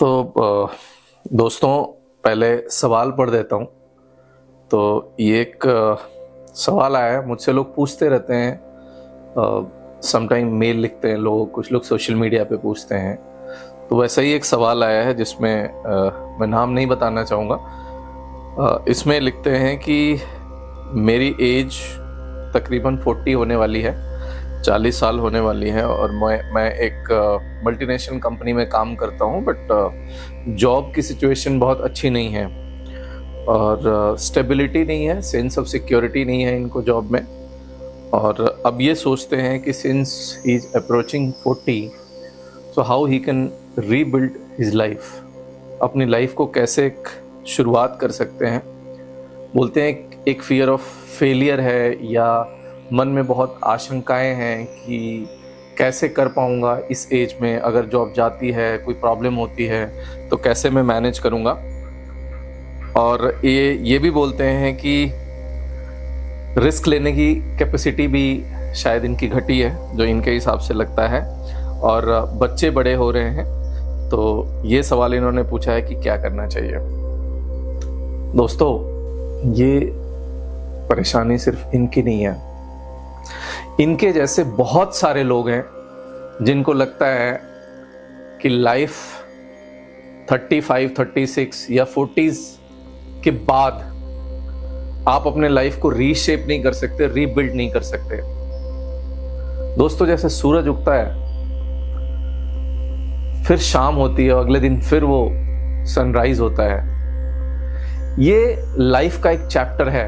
दोस्तों, पहले सवाल पढ़ देता हूँ। तो ये एक सवाल आया है, मुझसे लोग पूछते रहते हैं, समटाइम मेल लिखते हैं लोग, कुछ लोग सोशल मीडिया पे पूछते हैं। तो वैसा ही एक सवाल आया है जिसमें मैं नाम नहीं बताना चाहूँगा। इसमें लिखते हैं कि मेरी एज तकरीबन 40 होने वाली है, 40 साल होने वाली है और मैं एक मल्टीनेशनल कंपनी में काम करता हूँ, बट जॉब की सिचुएशन बहुत अच्छी नहीं है और स्टेबिलिटी नहीं है, सेंस ऑफ सिक्योरिटी नहीं है इनको जॉब में। और अब ये सोचते हैं कि since he is approaching 40, so how he can rebuild his life, अपनी लाइफ को कैसे एक शुरुआत कर सकते हैं। बोलते हैं एक फियर ऑफ फेलियर है या मन में बहुत आशंकाएं हैं कि कैसे कर पाऊंगा इस एज में, अगर जॉब जाती है, कोई प्रॉब्लम होती है तो कैसे मैं मैनेज करूंगा। और ये भी बोलते हैं कि रिस्क लेने की कैपेसिटी भी शायद इनकी घटी है, जो इनके हिसाब से लगता है, और बच्चे बड़े हो रहे हैं। तो ये सवाल इन्होंने पूछा है कि क्या करना चाहिए। दोस्तों, ये परेशानी सिर्फ इनकी नहीं है, इनके जैसे बहुत सारे लोग हैं जिनको लगता है कि लाइफ 35, 36 या 40s के बाद आप अपने लाइफ को रीशेप नहीं कर सकते, रीबिल्ड नहीं कर सकते। दोस्तों, जैसे सूरज उगता है, फिर शाम होती है, अगले दिन फिर वो सनराइज होता है। ये लाइफ का एक चैप्टर है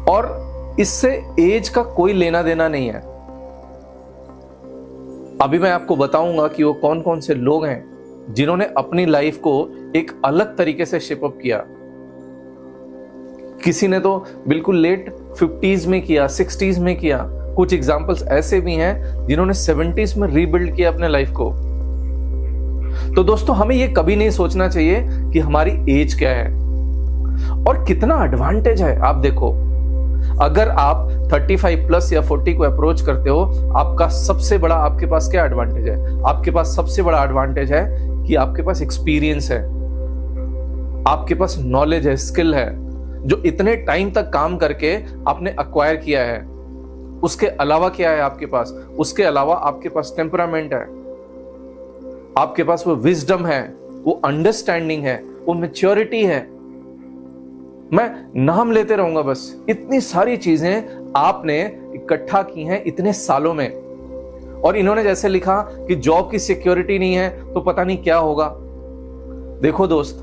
और इससे एज का कोई लेना देना नहीं है। अभी मैं आपको बताऊंगा कि वो कौन कौन से लोग हैं जिन्होंने अपनी लाइफ को एक अलग तरीके से शेप अप किया। किसी ने तो बिल्कुल लेट 50s में किया, 60s में किया। कुछ एग्जांपल्स ऐसे भी हैं जिन्होंने 70s में रीबिल्ड किया अपने लाइफ को। तो दोस्तों, हमें ये कभी नहीं सोचना चाहिए कि हमारी एज क्या है और कितना एडवांटेज है। आप देखो, अगर आप 35 प्लस या 40 को अप्रोच करते हो, आपका सबसे बड़ा, आपके पास क्या एडवांटेज है? आपके पास सबसे बड़ा एडवांटेज है कि आपके पास एक्सपीरियंस है, आपके पास नॉलेज है, स्किल है, जो इतने टाइम तक काम करके आपने एक्वायर किया है। उसके अलावा क्या है आपके पास? उसके अलावा आपके पास टेम्परामेंट है, आपके पास वो विजडम है, वो अंडरस्टैंडिंग है, वो मैच्योरिटी है। मैं नाम लेते रहूंगा, बस इतनी सारी चीजें आपने इकट्ठा की हैं इतने सालों में। और इन्होंने जैसे लिखा कि जॉब की सिक्योरिटी नहीं है तो पता नहीं क्या होगा। देखो दोस्त,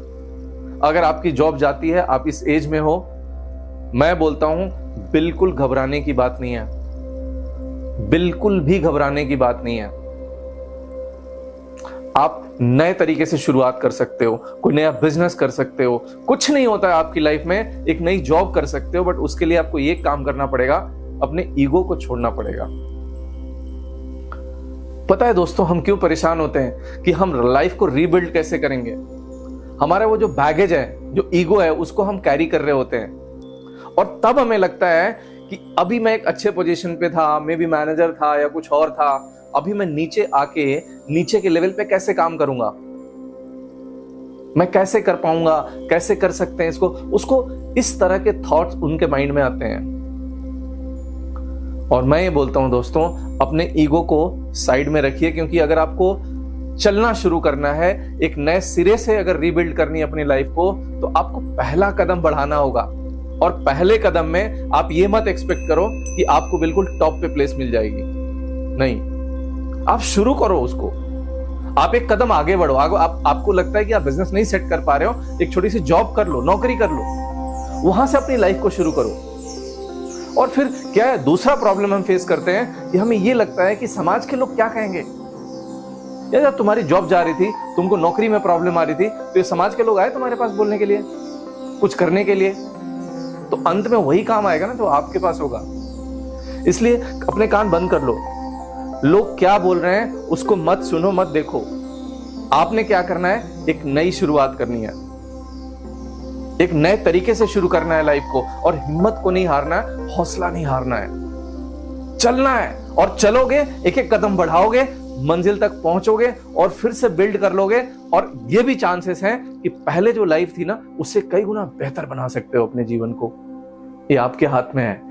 अगर आपकी जॉब जाती है, आप इस एज में हो, मैं बोलता हूं बिल्कुल घबराने की बात नहीं है, बिल्कुल भी घबराने की बात नहीं है। आप नए तरीके से शुरुआत कर सकते हो, कोई नया बिजनेस कर सकते हो, कुछ नहीं होता है आपकी लाइफ में, एक नई जॉब कर सकते हो, बट उसके लिए आपको ये काम करना पड़ेगा, अपने ईगो को छोड़ना पड़ेगा। पता है दोस्तों, हम क्यों परेशान होते हैं कि हम लाइफ को रीबिल्ड कैसे करेंगे। हमारा वो जो बैगेज है, जो ईगो है, उसको हम कैरी कर रहे होते हैं और तब हमें लगता है कि अभी मैं एक अच्छे पोजीशन पे था, मे बी मैनेजर था या कुछ और था, अभी मैं नीचे आके नीचे के लेवल पे कैसे काम करूंगा, मैं कैसे कर पाऊंगा, कैसे कर सकते हैं इसको, उसको इस तरह के थॉट्स उनके माइंड में आते हैं। और मैं ये बोलता हूं दोस्तों, अपने ईगो को साइड में रखिए, क्योंकि अगर आपको चलना शुरू करना है, एक नए सिरे से अगर रीबिल्ड करनी है अपनी लाइफ को, तो आपको पहला कदम बढ़ाना होगा। और पहले कदम में आप ये मत एक्सपेक्ट करो कि आपको बिल्कुल टॉप पे प्लेस मिल जाएगी, नहीं। आप शुरू करो उसको, आप एक कदम आगे बढ़ो। आपको लगता है कि आप बिजनेस नहीं सेट कर पा रहे हो, एक छोटी सी जॉब कर लो, नौकरी कर लो, वहां से अपनी लाइफ को शुरू करो। और फिर क्या है, दूसरा प्रॉब्लम हम फेस करते हैं कि हमें ये लगता है कि समाज के लोग क्या कहेंगे। या जब तुम्हारी जॉब जा रही थी, तुमको नौकरी में प्रॉब्लम आ रही थी, तो ये समाज के लोग आए तुम्हारे पास बोलने के लिए, कुछ करने के लिए, तो अंत में वही काम आएगा ना जो आपके पास होगा। इसलिए अपने कान बंद कर लो, लोग क्या बोल रहे हैं उसको मत सुनो, मत देखो। आपने क्या करना है, एक नई शुरुआत करनी है, एक नए तरीके से शुरू करना है लाइफ को, और हिम्मत को नहीं हारना है, हौसला नहीं हारना है, चलना है। और चलोगे, एक एक कदम बढ़ाओगे, मंजिल तक पहुंचोगे और फिर से बिल्ड कर लोगे, और ये भी चांसेस हैं कि पहले जो लाइफ थी ना उससे कई गुना बेहतर बना सकते हो अपने जीवन को। ये आपके हाथ में है।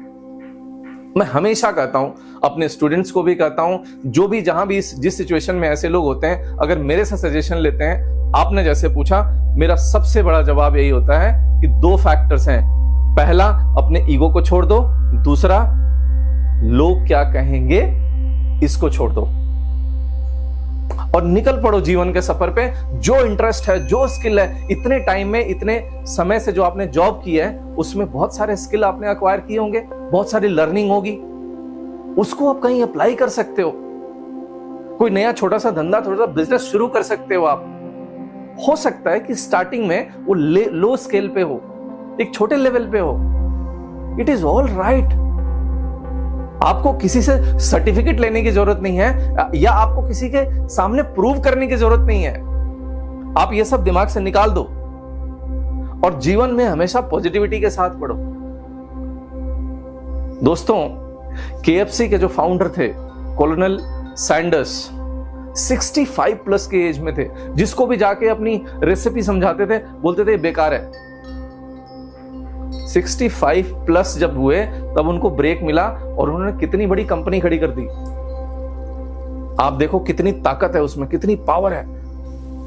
मैं हमेशा कहता हूं, अपने स्टूडेंट्स को भी कहता हूं, जो भी जहां भी जिस सिचुएशन में ऐसे लोग होते हैं, अगर मेरे से सजेशन लेते हैं, आपने जैसे पूछा, मेरा सबसे बड़ा जवाब यही होता है कि 2 फैक्टर्स हैं। पहला, अपने ईगो को छोड़ दो। दूसरा, लोग क्या कहेंगे इसको छोड़ दो और निकल पड़ो जीवन के सफर पे। जो इंटरेस्ट है, जो स्किल है, इतने टाइम में, इतने समय से जो आपने जॉब की है, उसमें बहुत सारे स्किल आपने अक्वायर किए होंगे, बहुत सारी लर्निंग होगी, उसको आप कहीं अप्लाई कर सकते हो। कोई नया छोटा सा धंधा, थोड़ा सा बिजनेस शुरू कर सकते हो आप। हो सकता है कि स्टार्टिंग में वो लो स्केल पे हो, एक छोटे लेवल पे हो। It is all right. आपको किसी से सर्टिफिकेट लेने की जरूरत नहीं है, या आपको किसी के सामने प्रूव करने की जरूरत नहीं है। आप ये सब दिमाग से निकाल दो और जीवन में हमेशा पॉजिटिविटी के साथ बढ़ो। दोस्तों, KFC के जो फाउंडर थे, कॉलोनल सैंडर्स, 65 प्लस के एज में थे। जिसको भी जाके अपनी रेसिपी समझाते थे, बोलते थे बेकार है। 65 प्लस जब हुए तब उनको ब्रेक मिला और उन्होंने कितनी बड़ी कंपनी खड़ी कर दी। आप देखो कितनी ताकत है उसमें, कितनी पावर है।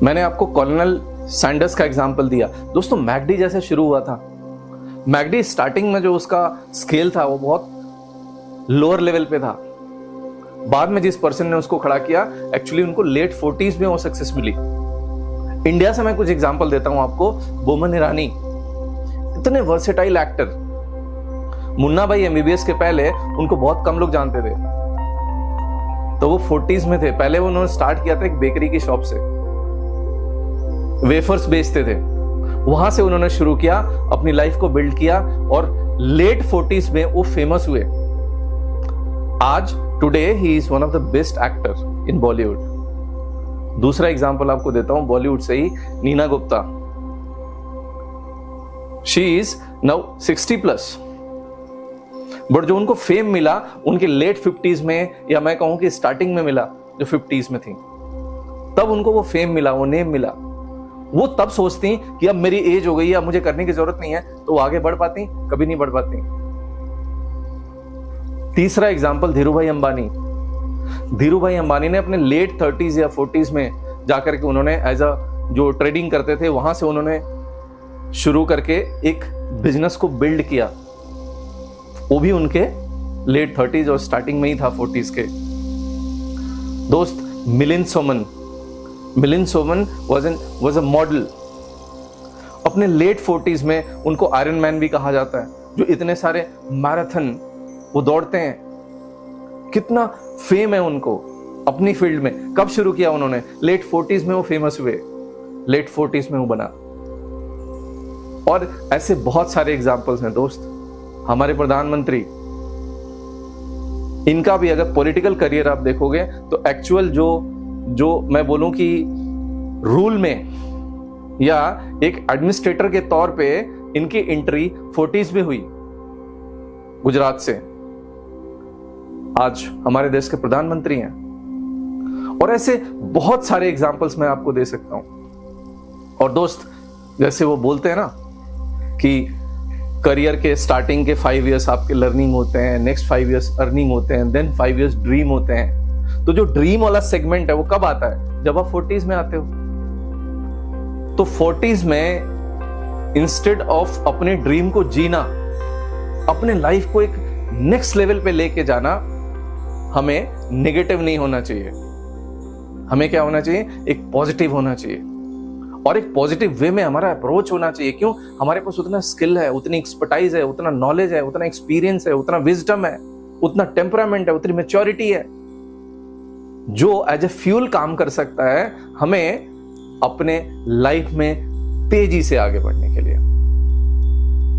मैंने आपको कॉलोनल सैंडर्स का एग्जांपल दिया। दोस्तों, मैकडी जैसे शुरू हुआ था। मैकडी स्टार्टिंग में जो उसका स्केल था वो बहुत लोअर लेवल पे था। बाद में जिस पर्सन ने उसको खड़ा किया, एक्चुअली उनको लेट 40s में वो सक्सेस मिली। इंडिया से मैं कुछ एग्जांपल देता हूं आपको। बोमन ईरानी, इतने वर्सेटाइल एक्टर। मुन्ना भाई MBBS के पहले उनको बहुत कम लोग जानते थे, तो वो 40s में थे। पहले उन्होंने स्टार्ट किया था एक बेकरी की शॉप से, वेफर्स बेचते थे। वहां से उन्होंने शुरू किया, अपनी लाइफ को बिल्ड किया और लेट 40s में वो फेमस हुए। आज today he is one of the best actor in Bollywood. दूसरा एग्जांपल आपको देता हूं बॉलीवुड से ही, Neena Gupta. She is now 60 plus, but जो उनको फेम मिला उनके लेट 50s में, या मैं कहूं कि स्टार्टिंग में मिला, जो 50s में थी, तब उनको वो फेम मिला, वो नेम मिला। वो तब सोचती कि अब मेरी एज हो गई है, अब मुझे करने की जरूरत नहीं है, तो वो आगे बढ़ पाती? कभी नहीं बढ़ पाती। तीसरा एग्जांपल, धीरूभाई अंबानी। धीरूभाई अंबानी ने अपने लेट 30s या 40s में जाकर के उन्होंने एज अ, जो ट्रेडिंग करते थे, वहां से उन्होंने शुरू करके एक बिजनेस को बिल्ड किया। वो भी उनके लेट 30s और स्टार्टिंग में ही था 40s के। दोस्त, Milind Soman was a model. अपने लेट 40s में उनको आयरन मैन भी कहा जाता है, जो इतने सारे मैराथन वो दौड़ते हैं। कितना फेम है उनको अपनी फील्ड में। कब शुरू किया उन्होंने? लेट 40s में वो फेमस हुए, लेट 40s में वो बना। और ऐसे बहुत सारे एग्जाम्पल्स हैं दोस्त। हमारे प्रधानमंत्री, इनका भी अगर पॉलिटिकल करियर आप देखोगे तो एक्चुअल जो मैं बोलूं कि रूल में या एक एडमिनिस्ट्रेटर के तौर पे इनकी एंट्री 40s में हुई गुजरात से। आज हमारे देश के प्रधानमंत्री हैं। और ऐसे बहुत सारे एग्जाम्पल्स मैं आपको दे सकता हूं। और दोस्त, जैसे वो बोलते हैं ना कि करियर के स्टार्टिंग के 5 इयर्स आपके लर्निंग होते हैं, नेक्स्ट 5 इयर्स अर्निंग होते हैं, देन 5 इयर्स ड्रीम होते हैं। तो जो ड्रीम वाला सेगमेंट है वो कब आता है? जब आप 40s में आते हो। तो 40s में इंस्टेड ऑफ अपने ड्रीम को जीना, अपने लाइफ को एक नेक्स्ट लेवल पे लेके जाना, हमें नेगेटिव नहीं होना चाहिए। हमें क्या होना चाहिए? एक पॉजिटिव होना चाहिए, और एक पॉजिटिव वे में हमारा अप्रोच होना चाहिए। क्यों? हमारे पास उतना स्किल है, उतनी एक्सपर्टाइज है, उतना नॉलेज है, उतना एक्सपीरियंस है, उतना विजडम है, उतना टेम्परामेंट है, उतनी मैच्योरिटी है, जो एज ए फ्यूल काम कर सकता है हमें अपने लाइफ में तेजी से आगे बढ़ने के लिए।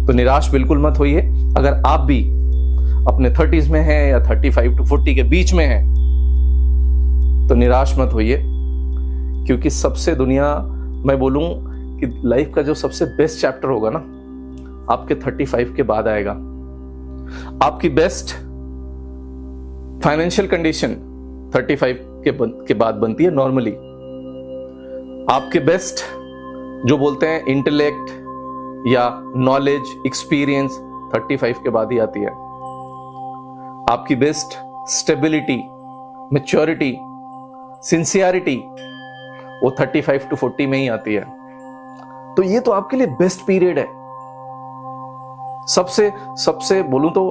तो निराश बिल्कुल मत होइए। अगर आप भी अपने 30s में हैं या 35 to 40 के बीच में हैं, तो निराश मत होइए, क्योंकि सबसे दुनिया, मैं बोलूं कि लाइफ का जो सबसे बेस्ट चैप्टर होगा ना, आपके 35 के बाद आएगा। आपकी बेस्ट फाइनेंशियल कंडीशन 35 के बाद बनती है नॉर्मली। आपके बेस्ट जो बोलते हैं इंटेलेक्ट या नॉलेज, एक्सपीरियंस 35 के बाद ही आती है। आपकी बेस्ट स्टेबिलिटी, मैच्योरिटी, सिंसियरिटी वो 35 to 40 में ही आती है। तो ये तो आपके लिए बेस्ट पीरियड है, सबसे बोलूं तो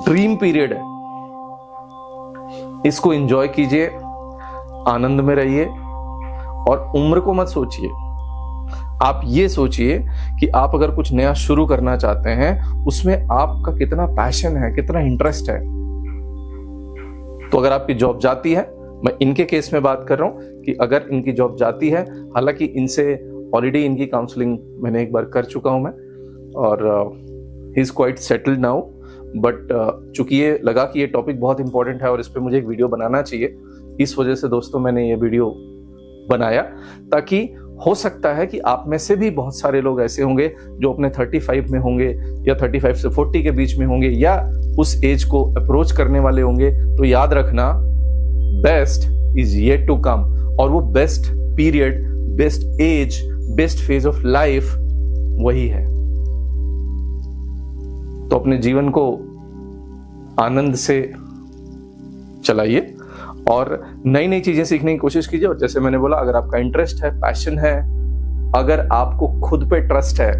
ड्रीम पीरियड है। इसको एंजॉय कीजिए, आनंद में रहिए और उम्र को मत सोचिए। आप ये सोचिए कि आप अगर कुछ नया शुरू करना चाहते हैं उसमें आपका कितना पैशन है, कितना इंटरेस्ट है। तो अगर आपकी जॉब जाती है, मैं इनके केस में बात कर रहा हूं कि अगर इनकी जॉब जाती है, हालांकि इनसे ऑलरेडी इनकी काउंसलिंग मैंने एक बार कर चुका हूं मैं और he is quite settled now, but चूंकि ये लगा कि ये टॉपिक बहुत इंपॉर्टेंट है और इस पे मुझे एक वीडियो बनाना चाहिए, इस वजह से दोस्तों मैंने ये वीडियो बनाया, ताकि हो सकता है कि आप में से भी बहुत सारे लोग ऐसे होंगे जो अपने 35 में होंगे या 35 से 40 के बीच में होंगे या उस एज को अप्रोच करने वाले होंगे। तो याद रखना, best is yet to come, और वो best period, best age, best phase of life वही है। तो अपने जीवन को आनंद से चलाइए और नई नई चीजें सीखने की कोशिश कीजिए। और जैसे मैंने बोला, अगर आपका इंटरेस्ट है, पैशन है, अगर आपको खुद पे ट्रस्ट है,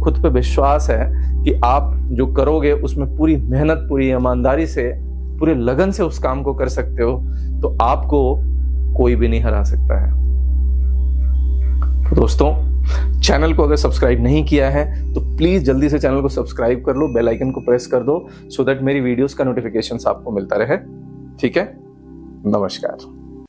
खुद पे विश्वास है कि आप जो करोगे उसमें पूरी मेहनत, पूरी ईमानदारी से, पूरे लगन से उस काम को कर सकते हो, तो आपको कोई भी नहीं हरा सकता है। तो दोस्तों, चैनल को अगर सब्सक्राइब नहीं किया है तो प्लीज जल्दी से चैनल को सब्सक्राइब कर लो, बेल आइकन को प्रेस कर दो, सो दैट मेरी वीडियोस का नोटिफिकेशंस आपको मिलता रहे। ठीक है, नमस्कार।